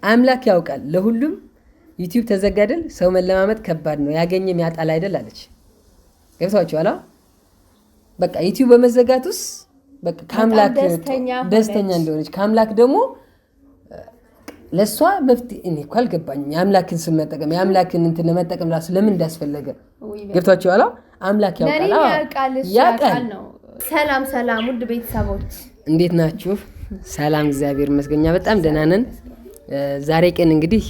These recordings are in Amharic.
አምላክ ያውቃል ለሁሉም ዩቲዩብ ተዘጋደል ሰው መለማመጥ ከባድ ነው ያገኘም ያጣል አይደል አለች። ገብቷችኋል? በቃ ዩቲዩብ በመዘጋቱስ በቃ ከአምላክ ደስተኛ እንደሆነች ከአምላክ ደግሞ ለሷ መፍትሄ እኔ እኮ አልገባኝም። የአምላክን ስም መጠቀም የአምላክን እንትን ለመጠቀም ራሱ ለምን እንዳስፈለገ ገብቷችኋል? አምላክ ያውቃል ነው። ሰላም ውድ ቤተሰቦች እንዴት ናችሁ? ሰላም እግዚአብሔር ይመስገን በጣም ደህና ነን። ዛሬ ቀን እንግዲህ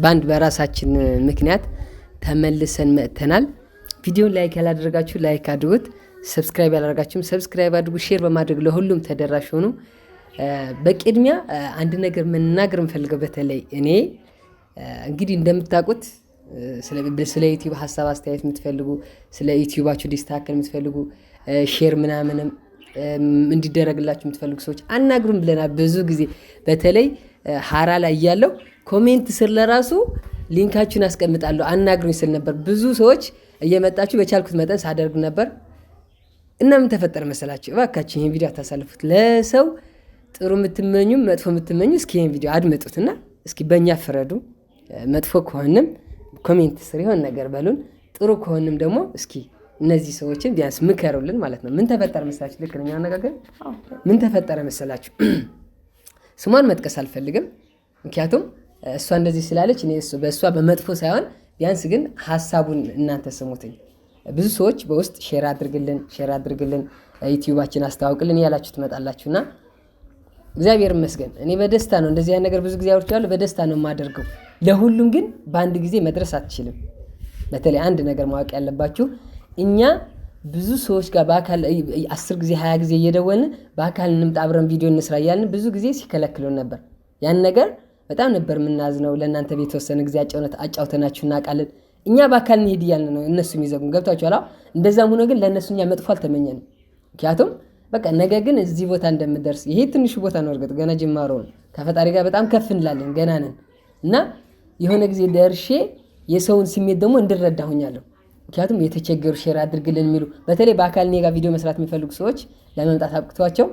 ባንድ በራሳችን ምክንያት ተመልሰን መጥተናል። ቪዲዮን ላይክ ያላደረጋችሁ ላይክ አድርጉት፣ ሰብስክራይብ ያላደረጋችሁም ሰብስክራይብ አድርጉ፣ ሼር በማድረግ ለሁሉም ተደራሽ ሆኑ። በቅድሚያ አንድ ነገር መናገር እንፈልገው። በተለይ እኔ እንግዲህ እንደምታውቁት ስለ ዩቲዩብ ሀሳብ አስተያየት የምትፈልጉ ስለ ዩቲዩባችሁ ዲስታክል የምትፈልጉ ሼር ምናምንም እንዲደረግላችሁ የምትፈልጉ ሰዎች አናግሩን ብለናል ብዙ ጊዜ። በተለይ ሀራ ላይ ያለው ኮሜንት ስር ለራሱ ሊንካችሁን አስቀምጣለሁ አናግሩኝ ስል ነበር። ብዙ ሰዎች እየመጣችሁ በቻልኩት መጠን ሳደርግ ነበር እና ምን ተፈጠረ መሰላችሁ? እባካችሁ ይሄን ቪዲዮ አታሳልፉት። ለሰው ጥሩ የምትመኙ መጥፎ የምትመኙ እስኪ ይሄን ቪዲዮ አድምጡትና እስኪ በእኛ ፍረዱ። መጥፎ ከሆንም ኮሜንት ስር የሆነ ነገር በሉን፣ ጥሩ ከሆንም ደግሞ እስኪ እነዚህ ሰዎችን ቢያንስ ምከሩልን ማለት ነው። ምን ተፈጠረ መሰላችሁ? ልክ ነኝ አነጋገር? ምን ተፈጠረ መሰላችሁ? ስሟን መጥቀስ አልፈልግም፣ ምክንያቱም እሷ እንደዚህ ስላለች እኔ በእሷ በመጥፎ ሳይሆን ቢያንስ ግን ሀሳቡን እናንተ ስሙትኝ። ብዙ ሰዎች በውስጥ ሼር አድርግልን ዩቲዩባችን አስተዋውቅልን ያላችሁ ትመጣላችሁና እግዚአብሔር ይመስገን እኔ በደስታ ነው እንደዚህ አይነት ነገር ብዙ ጊዜ አውርቻለሁ። በደስታ ነው የማደርገው። ለሁሉም ግን በአንድ ጊዜ መድረስ አትችልም። በተለይ አንድ ነገር ማወቅ ያለባችሁ እኛ ብዙ ሰዎች ጋር በአካል 10 ጊዜ 20 ጊዜ እየደወልን በአካል እንምጣ አብረን ቪዲዮ እንስራ እያልን ብዙ ጊዜ ሲከለክሉን ነበር። ያን ነገር በጣም ነበር የምናዝነው። ለእናንተ የተወሰነ ጊዜ አጫውተናችሁ እናውቃለን። እኛ በአካል እንሄድ እያልን ነው እነሱ የሚዘጉን። ገብታችኋል? እንደዛም ሆኖ ግን ለእነሱ እኛ መጥፎ አልተመኘንም። ምክንያቱም በቃ ነገ ግን እዚህ ቦታ እንደምደርስ ይሄ ትንሹ ቦታ ነው። እርግጥ ገና ጅማሮ ነው። ከፈጣሪ ጋር በጣም ከፍ እንላለን፣ ገና ነን እና የሆነ ጊዜ ደርሼ የሰውን ስሜት ደግሞ እንድረዳ ሆኛለሁ። ምክንያቱም የተቸገሩ ሼር አድርግልን የሚሉ በተለይ በአካል እኔ ጋር ቪዲዮ መስራት የሚፈልጉ ሰዎች ለመምጣት አብቅቷቸው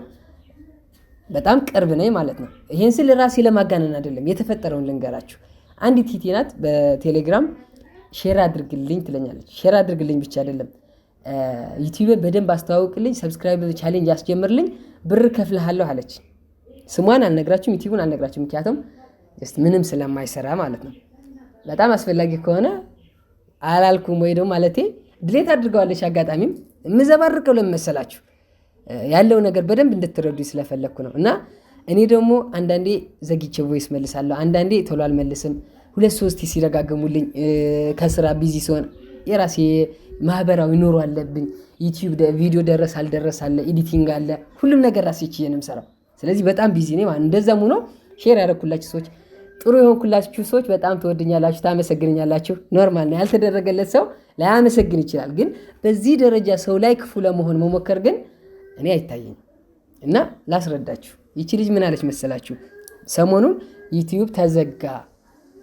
በጣም ቅርብ ነኝ ማለት ነው። ይሄን ስል ራሴ ለማጋነን አይደለም፣ የተፈጠረውን ልንገራችሁ። አንዲት ቲቲ ናት በቴሌግራም ሼር አድርግልኝ ትለኛለች። ሼር አድርግልኝ ብቻ አይደለም ዩቲዩብ በደንብ አስተዋውቅልኝ፣ ሰብስክራይብ ቻሌንጅ ያስጀምርልኝ፣ ብር ከፍልሃለሁ አለች። ስሟን አልነግራችሁም፣ ዩቲዩብን አልነግራችሁም፣ ምክንያቱም ምንም ስለማይሰራ ማለት ነው። በጣም አስፈላጊ ከሆነ አላልኩም ወይ ደግሞ ማለቴ ድሌት አድርገዋለች። አጋጣሚም የምዘባርቀው ለመሰላችሁ ያለው ነገር በደንብ እንድትረዱ ስለፈለግኩ ነው። እና እኔ ደግሞ አንዳንዴ ዘግቼ ቮይስ መልሳለሁ፣ አንዳንዴ ቶሎ አልመልስም። 2-3 ሲረጋገሙልኝ ከስራ ቢዚ ሲሆን የራሴ ማህበራዊ ኑሮ አለብኝ። ዩቲዩብ ቪዲዮ ደረስ አልደረስ አለ፣ ኤዲቲንግ አለ፣ ሁሉም ነገር ራሴ ችዬ ነው የምሰራው። ስለዚህ በጣም ቢዚ ነኝ ማለት። እንደዛም ሆኖ ሼር ያደረኩላችሁ ሰዎች ጥሩ የሆንኩላችሁ ሰዎች በጣም ትወድኛላችሁ፣ ታመሰግኛላችሁ። ኖርማል ነው። ያልተደረገለት ሰው ላያመሰግን ይችላል። ግን በዚህ ደረጃ ሰው ላይ ክፉ ለመሆን መሞከር ግን እኔ አይታየኝም። እና ላስረዳችሁ። ይቺ ልጅ ምን አለች መሰላችሁ? ሰሞኑን ዩቲዩብ ተዘጋ፣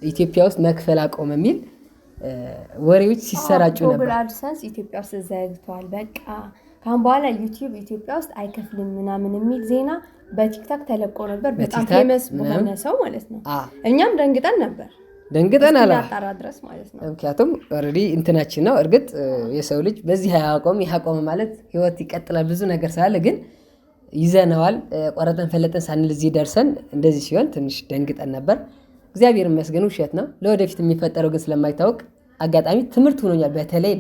ኢትዮጵያ ውስጥ መክፈል አቆመ የሚል ወሬዎች ሲሰራጩ ነበር። ጉግል አድሰንስ ኢትዮጵያ ውስጥ ዘግቷል፣ በቃ ካሁን በኋላ ዩቲዩብ ኢትዮጵያ ውስጥ አይከፍልም ምናምን የሚል ዜና በቲክታክ ተለቆ ነበር። በጣም ፌመስ በሆነ ሰው ማለት ነው። እኛም ደንግጠን አላጣራ ድረስ ማለት ነው። ምክንያቱም ኦልሬዲ እንትናችን ነው። እርግጥ የሰው ልጅ በዚህ ያቆመ ማለት ህይወት ይቀጥላል ብዙ ነገር ስላለ፣ ግን ይዘነዋል። ቆረጠን ፈለጠን ሳንል እዚህ ደርሰን እንደዚህ ሲሆን ትንሽ ደንግጠን ነበር። እግዚአብሔር ይመስገን ውሸት ነው። ለወደፊት የሚፈጠረው ግን ስለማይታወቅ አጋጣሚ ትምህርት ሆኖኛል። በተለይ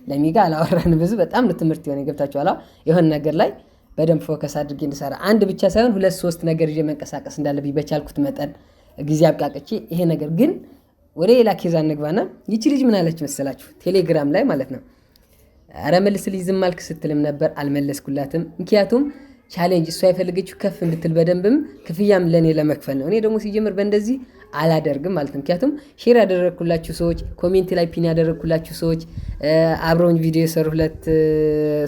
ለሚጋ አላወራን ብዙ በጣም ነው ትምህርት የሆነ ገብታችኋል። የሆነ ነገር ላይ በደንብ ፎከስ አድርጌ እንድሰራ አንድ ብቻ ሳይሆን 2-3 ነገር ይዤ መንቀሳቀስ እንዳለብኝ በቻልኩት መጠን ጊዜ አብቃቅቼ ይሄ ነገር ግን ወደ ሌላ ኬዛ እንግባና ይቺ ልጅ ምን አለች መሰላችሁ? ቴሌግራም ላይ ማለት ነው። ኧረ መልስልኝ ዝም አልክ ስትልም ነበር፣ አልመለስኩላትም። ምክንያቱም ቻሌንጅ እሷ የፈለገችው ከፍ እንድትል በደንብም ክፍያም ለእኔ ለመክፈል ነው። እኔ ደግሞ ሲጀምር በእንደዚህ አላደርግም ማለት ነው። ምክንያቱም ሼር ያደረግኩላችሁ ሰዎች፣ ኮሜንት ላይ ፒን ያደረግኩላችሁ ሰዎች፣ አብረውኝ ቪዲዮ የሰሩ 2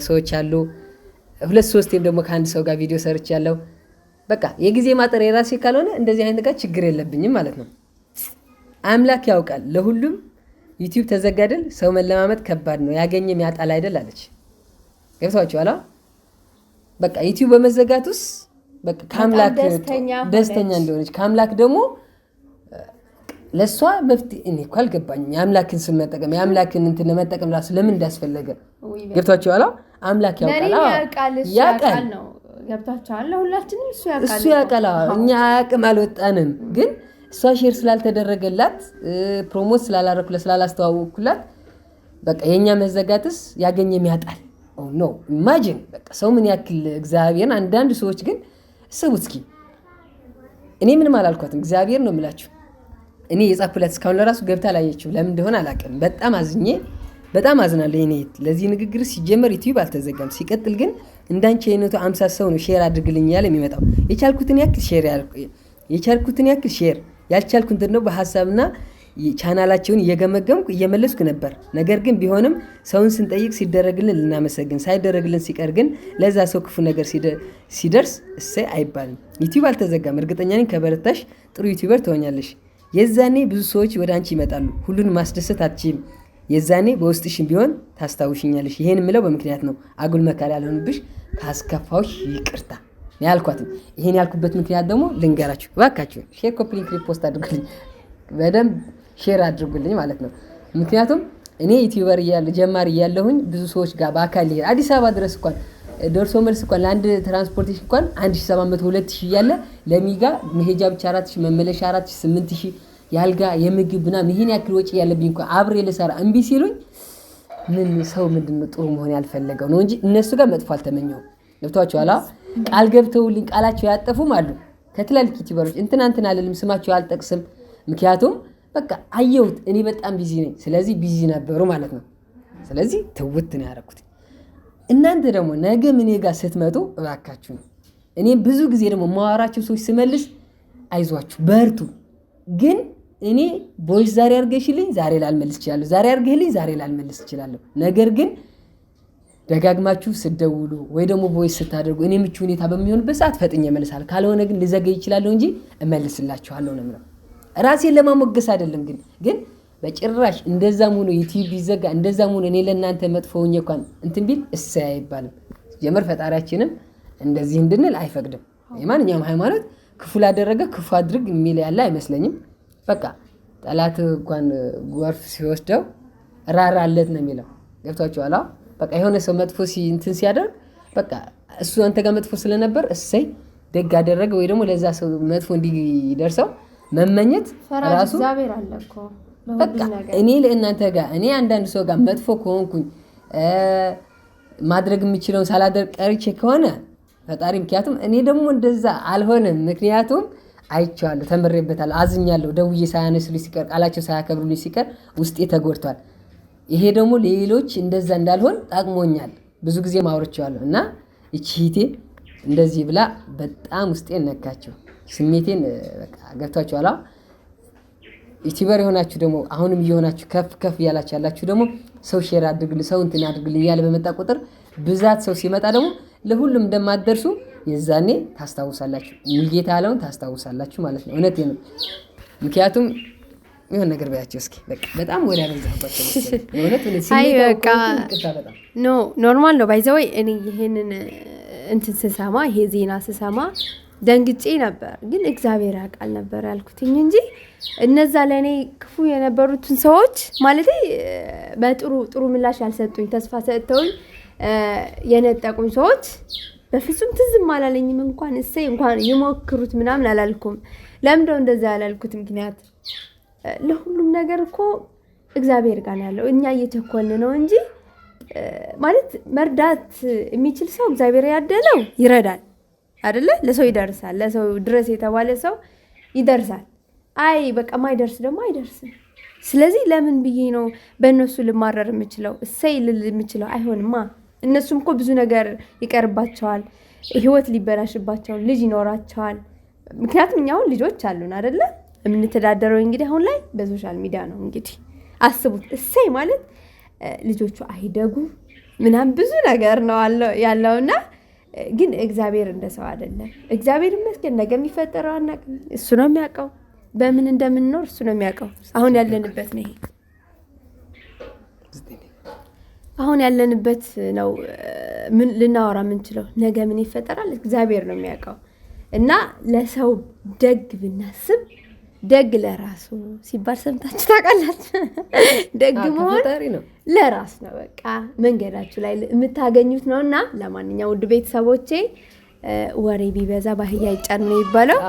ሰዎች አሉ። 2-3 ደግሞ ከአንድ ሰው ጋር ቪዲዮ ሰርች ያለው በቃ የጊዜ ማጠር የራሴ ካልሆነ እንደዚህ አይነት ጋር ችግር የለብኝም ማለት ነው። አምላክ ያውቃል ለሁሉም ዩቲዩብ ተዘጋደል ሰው መለማመጥ ከባድ ነው ያገኘም ያጣል አይደል አለች። ገብታችኋል? በቃ ዩቲዩብ በመዘጋቱስ በቃ ከአምላክ ደስተኛ እንደሆነች ከአምላክ ደግሞ ለእሷ መፍትሄ እኔ እኮ አልገባኝም። የአምላክን ስም መጠቀም የአምላክን እንትን ለመጠቀም ራሱ ለምን እንዳስፈለገ ገብቷቸዋል። አምላክ ያውቃል ነው ገብቷቸዋል። ሁላችንም እሱ ያውቃል። እኛ አያውቅም አልወጣንም። ግን እሷ ሼር ስላልተደረገላት ፕሮሞት ስላላረኩላት ስላላስተዋወቅኩላት በቃ የእኛ መዘጋትስ ያገኘም ያጣል። ኖ ኢማጂን በቃ ሰው ምን ያክል እግዚአብሔርን። አንዳንድ ሰዎች ግን እሰቡት እስኪ። እኔ ምንም አላልኳትም፣ እግዚአብሔር ነው የምላችሁ። እኔ የጻፍኩላት እስካሁን ለራሱ ገብታ አላየችው። ለምን እንደሆነ አላውቅም። በጣም አዝናለሁ። እኔ ለዚህ ንግግር ሲጀመር ዩቲዩብ አልተዘጋም። ሲቀጥል ግን እንዳንቺ አይነቱ 50 ሰው ነው ሼር አድርግልኝ ያለ የሚመጣው። የቻልኩትን ያክል ሼር ያልቻልኩትን ነው በሐሳብና ቻናላቸውን እየገመገምኩ እየመለስኩ ነበር። ነገር ግን ቢሆንም ሰውን ስንጠይቅ ሲደረግልን ልናመሰግን፣ ሳይደረግልን ሲቀር ግን ለዛ ሰው ክፉ ነገር ሲደርስ እሰይ አይባልም። ዩቲዩብ አልተዘጋም። እርግጠኛ ነኝ ከበረታሽ ጥሩ ዩቲዩበር ትሆኛለሽ። የዛኔ ብዙ ሰዎች ወደ አንቺ ይመጣሉ። ሁሉን ማስደሰት አትችይም። የዛኔ በውስጥሽም ቢሆን ታስታውሽኛለሽ። ይሄን የምለው በምክንያት ነው። አጉል መካሪ ያልሆንብሽ፣ ካስከፋዎች ይቅርታ ያልኳትም። ይሄን ያልኩበት ምክንያት ደግሞ ልንገራችሁ። እባካችሁ ሼር፣ ኮፒ ሊንክ፣ ሪፖስት አድርጉልኝ። በደንብ ሼር አድርጉልኝ ማለት ነው። ምክንያቱም እኔ ዩቲዩበር ጀማሪ እያለሁኝ ብዙ ሰዎች ጋር በአካል ሊሄድ አዲስ አበባ ድረስ እንኳን ደርሶ መልስ እንኳን ለአንድ ትራንስፖርቴሽን እንኳን 1700 2000 እያለ ለሚጋ መሄጃ ብቻ 4000 መመለሻ 4000 8000 ያልጋ የምግብ ምናምን ይሄን ያክል ወጪ ያለብኝ እንኳን አብሬ ልሰራ እምቢ ሲሉኝ ምን ሰው ምንድነው ጥሩ መሆን ያልፈለገው ነው እንጂ እነሱ ጋር መጥፎ አልተመኘሁም። ገብቷቸዋል። ቃል ገብተውልኝ ቃላቸው ያጠፉም አሉ ከትላልቅ ዩቲዩበሮች። እንትና አልልም፣ ስማቸው አልጠቅስም። ምክንያቱም በቃ አየሁት እኔ በጣም ቢዚ ነኝ። ስለዚህ ቢዚ ነበሩ ማለት ነው። ስለዚህ ትውት ነው ያደረኩት። እናንተ ደግሞ ነገ ምን ጋር ስትመጡ እባካችሁ ነው እኔ ብዙ ጊዜ ደግሞ ማዋራቸው ሰዎች ስመልስ አይዟችሁ በርቱ። ግን እኔ ቦይስ ዛሬ አድርገሽልኝ ዛሬ ላልመልስ እችላለሁ፣ ዛሬ አድርገህልኝ ዛሬ ላልመልስ እችላለሁ። ነገር ግን ደጋግማችሁ ስትደውሉ ወይ ደግሞ ቦይስ ስታደርጉ እኔ ምቹ ሁኔታ በሚሆንበት ሰዓት ፈጥኜ እመልሳለሁ። ካልሆነ ግን ልዘገይ እችላለሁ እንጂ እመልስላችኋለሁ ነው የምለው። ራሴን ለማሞገስ አይደለም። ግን በጭራሽ እንደዛም ሆኖ ዩቲዩብ ቢዘጋ እንደዛም ሆኖ እኔ ለእናንተ መጥፎ ሆኜ እንኳን እንትን ቢል እሰይ አይባልም። ጀመር ፈጣሪያችንም እንደዚህ እንድንል አይፈቅድም። የማንኛውም ሃይማኖት ክፉ ላደረገ ክፉ አድርግ የሚል ያለ አይመስለኝም። በቃ ጠላት እንኳን ጎርፍ ሲወስደው ራራለት ነው የሚለው። ገብቷችኋል? በቃ የሆነ ሰው መጥፎ እንትን ሲያደርግ በቃ እሱ አንተ ጋር መጥፎ ስለነበር እሰይ ደግ አደረገ ወይ ደግሞ ለዛ ሰው መጥፎ እንዲደርሰው መመኘት ራሱ እግዚአብሔር አለ እኮ። በቃ እኔ ለእናንተ ጋር እኔ አንዳንድ ሰው ጋር መጥፎ ከሆንኩኝ ማድረግ የምችለውን ሳላደርግ ቀርቼ ከሆነ ፈጣሪ፣ ምክንያቱም እኔ ደግሞ እንደዛ አልሆነም። ምክንያቱም አይቼዋለሁ፣ ተምሬበታለሁ፣ አዝኛለሁ። ደውዬ ሳያነሱልኝ ሲቀር ቃላቸው ሳያከብሩልኝ ሲቀር ውስጤ ተጎድቷል። ይሄ ደግሞ ሌሎች እንደዛ እንዳልሆን ጠቅሞኛል። ብዙ ጊዜ ማውርቼዋለሁ እና ይቺ እህቴ እንደዚህ ብላ በጣም ውስጤን ነካቸው፣ ስሜቴን በቃ ገብቷችኋል። ዩቲዩበር የሆናችሁ ደግሞ አሁንም እየሆናችሁ ከፍ እያላችሁ ያላችሁ ደግሞ ሰው ሼር አድርግልኝ፣ ሰው እንትን አድርግልኝ እያለ በመጣ ቁጥር ብዛት ሰው ሲመጣ ደግሞ ለሁሉም እንደማትደርሱ የዛኔ ታስታውሳላችሁ። ሙልጌታ ያለውን ታስታውሳላችሁ ማለት ነው። እውነቴን ነው። ምክንያቱም የሆነ ነገር በያቸው እስኪ በጣም ወደ ያበዛባቸው ኖርማል ነው። ባይዘወይ እኔ ይሄንን እንትን ስሰማ ይሄ ዜና ስሰማ ደንግጬ ነበር። ግን እግዚአብሔር ያውቃል ነበር ያልኩትኝ እንጂ እነዛ ለእኔ ክፉ የነበሩትን ሰዎች ማለት በጥሩ ምላሽ ያልሰጡኝ ተስፋ ሰጥተውኝ የነጠቁኝ ሰዎች በፍጹም ትዝም አላለኝም። እንኳን እሰይ እንኳን ይሞክሩት ምናምን አላልኩም። ለምንድነው እንደዛ ያላልኩት? ምክንያት ለሁሉም ነገር እኮ እግዚአብሔር ጋር ያለው እኛ እየቸኮልን ነው እንጂ ማለት መርዳት የሚችል ሰው እግዚአብሔር ያደለው ይረዳል አይደለ? ለሰው ይደርሳል። ለሰው ድረስ የተባለ ሰው ይደርሳል። አይ በቃ ማይደርስ ደግሞ አይደርስም። ስለዚህ ለምን ብዬ ነው በእነሱ ልማረር የምችለው? እሰይ ልል የምችለው? አይሆንማ። እነሱም እኮ ብዙ ነገር ይቀርባቸዋል። ህይወት ሊበላሽባቸዋል። ልጅ ይኖራቸዋል። ምክንያቱም እኛ አሁን ልጆች አሉን አይደለ? የምንተዳደረው እንግዲህ አሁን ላይ በሶሻል ሚዲያ ነው። እንግዲህ አስቡት። እሰይ ማለት ልጆቹ አይደጉ ምናምን ብዙ ነገር ነው ያለውና ግን እግዚአብሔር እንደ ሰው አይደለም። እግዚአብሔር ይመስገን ነገ የሚፈጠረው አናውቅም። እሱ ነው የሚያውቀው። በምን እንደምንኖር እሱ ነው የሚያውቀው። አሁን ያለንበት ነው ይሄ አሁን ያለንበት ነው ምን ልናወራ የምንችለው። ነገ ምን ይፈጠራል እግዚአብሔር ነው የሚያውቀው። እና ለሰው ደግ ብናስብ ደግ ለራሱ ሲባል ሰምታችሁ ታውቃላችሁ? ደግ መሆን ለራስ ነው። በቃ መንገዳችሁ ላይ የምታገኙት ነውና ለማንኛውም ውድ ቤተሰቦቼ ወሬ ቢበዛ ባህያ ይጫን ነው ይባላል።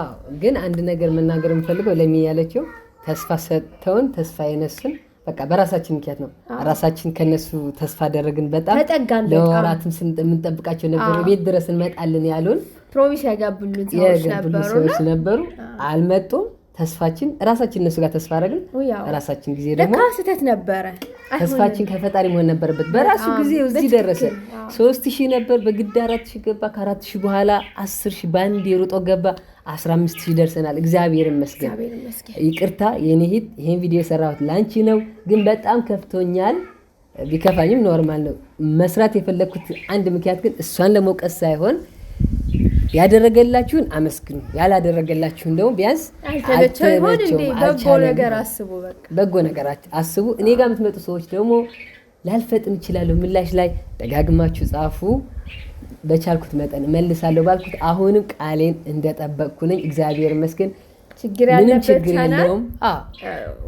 ግን አንድ ነገር መናገር የምፈልገው ለሚ ያለችው ተስፋ ሰጥተውን ተስፋ የነሱን በቃ በራሳችን ምክንያት ነው። ራሳችን ከነሱ ተስፋ አደረግን። በጣም ለወራትም ስንጠብቃቸው ነበር። ቤት ድረስ እንመጣለን ያሉን ፕሮሚስ ያጋቡልን ሰዎች ነበሩ። አልመጡም። ተስፋችን ራሳችን እነሱ ጋር ተስፋ አደረግን። ራሳችን ጊዜ ደግሞ ስህተት ነበረ። ተስፋችን ከፈጣሪ መሆን ነበረበት። በራሱ ጊዜ እዚህ ደረሰ። 3000 ነበር በግድ 4000 ገባ። ከ4000 በኋላ 10000 ባንድ የሩጦ ገባ። 15000 ደርሰናል። እግዚአብሔር ይመስገን። ይቅርታ የኔ ሂት ይሄን ቪዲዮ የሰራሁት ላንቺ ነው፣ ግን በጣም ከፍቶኛል። ቢከፋኝም ኖርማል ነው። መስራት የፈለኩት አንድ ምክንያት ግን እሷን ለመውቀስ ሳይሆን ያደረገላችሁን አመስግኑ፣ ያላደረገላችሁን ደግሞ ቢያንስ በጎ ነገር አስቡ። እኔ ጋር የምትመጡ ሰዎች ደግሞ ላልፈጥን እችላለሁ ምላሽ ላይ ደጋግማችሁ ጻፉ። በቻልኩት መጠን መልሳለሁ ባልኩት አሁንም ቃሌን እንደጠበቅኩ ነኝ። እግዚአብሔር ይመስገን። ምንም ችግር የለውም።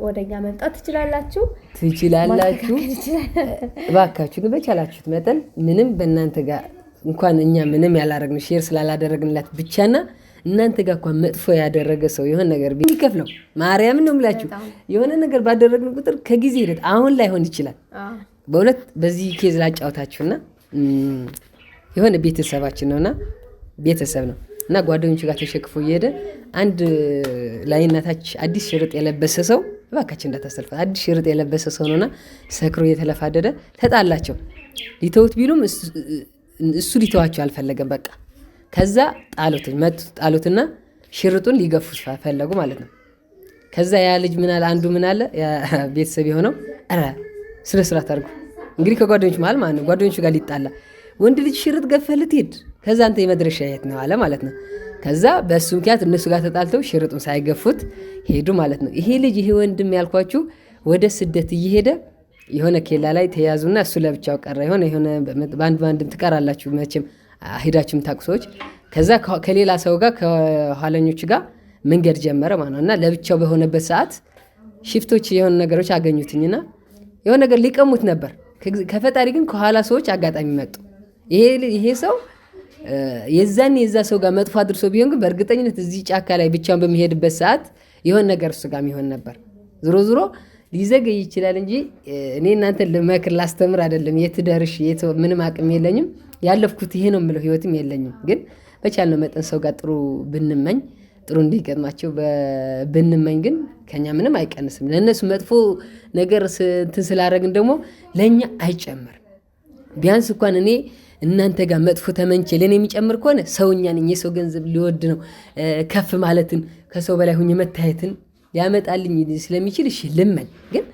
ወደኛ መምጣት ትችላላችሁ። እባካችሁ ግን በቻላችሁት መጠን ምንም በእናንተ ጋር እንኳን እኛ ምንም ያላረግን ሼር ስላላደረግንላት ብቻና እናንተ ጋር እንኳን መጥፎ ያደረገ ሰው የሆነ ነገር ቢከፍለው ማርያምን ነው የምላችሁ። የሆነ ነገር ባደረግን ቁጥር ከጊዜ ሂደት አሁን ላይሆን ይችላል። በእውነት በዚህ ኬዝ ላጫውታችሁና የሆነ ቤተሰባችን ነውና ቤተሰብ ነው እና ጓደኞቹ ጋር ተሸክፎ እየሄደ አንድ ላይናታች አዲስ ሽርጥ የለበሰ ሰው እባካችን እንዳታሰልፈ አዲስ ሽርጥ የለበሰ ሰው ነውና ሰክሮ የተለፋደደ ተጣላቸው። ሊተውት ቢሉም እሱ ሊተዋቸው አልፈለገም። በቃ ከዛ ጣሉትና ሽርጡን ሊገፉት ፈለጉ ማለት ነው። ከዛ ያ ልጅ ምናለ አንዱ ምናለ ቤተሰብ የሆነው አረ ስለ ስራት አድርጉ እንግዲህ ከጓደኞቹ ማለት ነው። ጓደኞቹ ጋር ሊጣላ ወንድ ልጅ ሽርጥ ገፈለት ሄድ ከዛ አንተ የመድረሻ የት ነው አለ ማለት ነው። ከዛ በእሱ ምክንያት እነሱ ጋር ተጣልተው ሽርጡን ሳይገፉት ሄዱ ማለት ነው። ይሄ ልጅ ይሄ ወንድም ያልኳችሁ ወደ ስደት እየሄደ የሆነ ኬላ ላይ ተያዙና እሱ ለብቻው ቀረ። የሆነ ባንድም ትቀራላችሁ መቼም ሄዳችሁም ታውቁ ሰዎች። ከዛ ከሌላ ሰው ጋር ከኋለኞች ጋር መንገድ ጀመረ ማለት ነው። እና ለብቻው በሆነበት ሰዓት ሽፍቶች የሆነ ነገሮች አገኙትኝና የሆነ ነገር ሊቀሙት ነበር። ከፈጣሪ ግን ከኋላ ሰዎች አጋጣሚ መጡ። ይሄ ሰው የዛ ሰው ጋር መጥፎ አድርሶ ቢሆን ግን በእርግጠኝነት እዚህ ጫካ ላይ ብቻውን በሚሄድበት ሰዓት የሆነ ነገር እሱ ጋር የሚሆን ነበር። ዞሮ ሊዘገይ ይችላል እንጂ እኔ እናንተ ልመክር ላስተምር አይደለም። የትደርሽ ምንም አቅም የለኝም። ያለፍኩት ይሄ ነው የምለው ህይወትም የለኝም። ግን በቻልነው መጠን ሰው ጋር ጥሩ ብንመኝ ጥሩ እንዲገጥማቸው ብንመኝ ግን ከኛ ምንም አይቀንስም። ለእነሱ መጥፎ ነገር እንትን ስላደረግን ደግሞ ለእኛ አይጨምርም። ቢያንስ እንኳን እኔ እናንተ ጋር መጥፎ ተመንቼ ለእኔ የሚጨምር ከሆነ ሰውኛ ነኝ። የሰው ገንዘብ ሊወድ ነው ከፍ ማለትን ከሰው በላይ ሁኜ መታየትን ሊያመጣልኝ ስለሚችል እሺ ልመኝ ግን